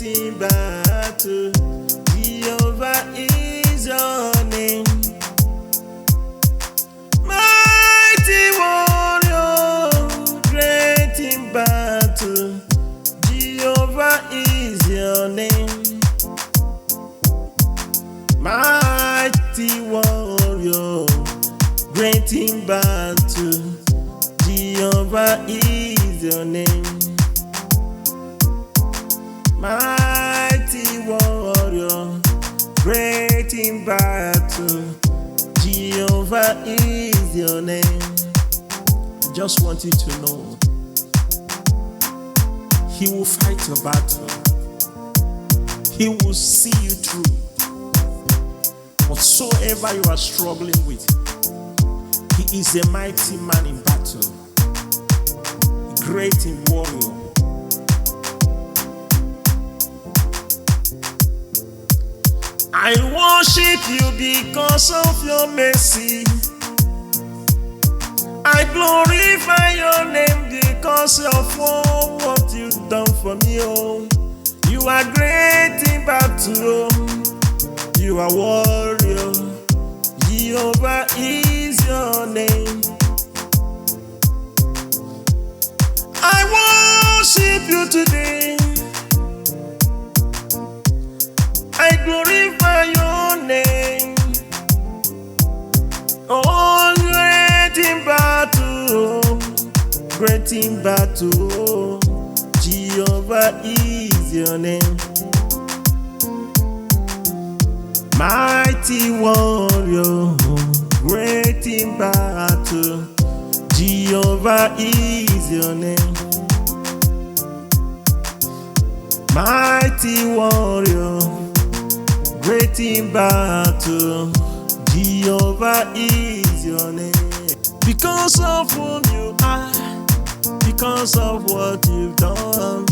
in battle. Jehovah is your name. Mighty warrior, great in battle. Jehovah is your name. Mighty warrior, great in battle. Jehovah is your name. Mighty warrior, great in battle. Jehovah is your name. I just want you to know, He will fight your battle. He will see you through. Whatsoever you are struggling with, He is a mighty man in battle, great in warrior. I worship you because of your mercy. I glorify your name because of all what you've done for me. Oh, you are great in battle. You are warrior. Jehovah is your name. I worship you today. I glorify your name. Oh, great in battle, great in battle. Jehovah is your name. Mighty warrior, great in battle. Jehovah is your name. Mighty warrior, great in battle. Jehovah is your name. Because of whom you are, because of what you've done,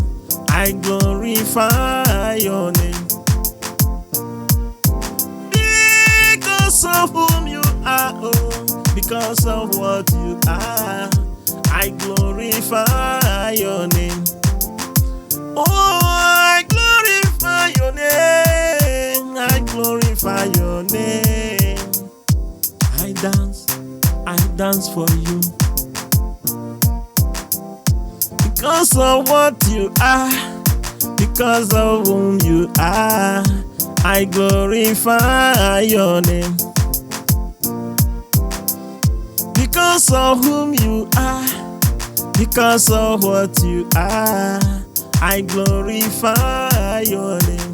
I glorify your name. Because of whom you are, oh, because of what you are, I glorify your name. Oh, I glorify your name. I glorify your name. I dance for you. Because of what you are, because of whom you are, I glorify your name. Because of whom you are, because of what you are, I glorify your name.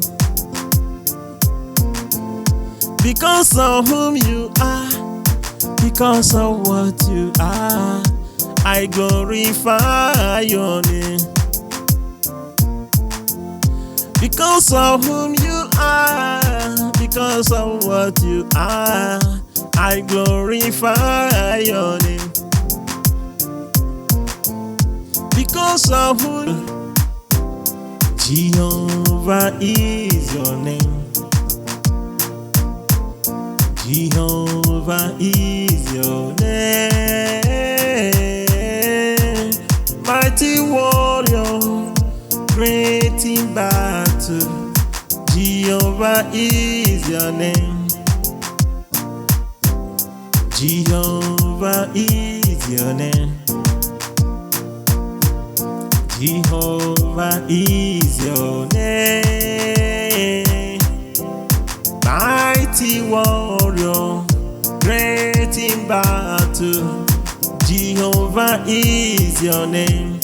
Because of whom you are, because of what you are, I glorify your name. Because of whom you are, because of what you are, I glorify your name. Because of whom Jehovah is your name. Jehovah is your name. Mighty warrior, great in battle. Jehovah is your name. Jehovah is your name. Jehovah is your name. Mighty warrior, great in battle. Jehovah is your name.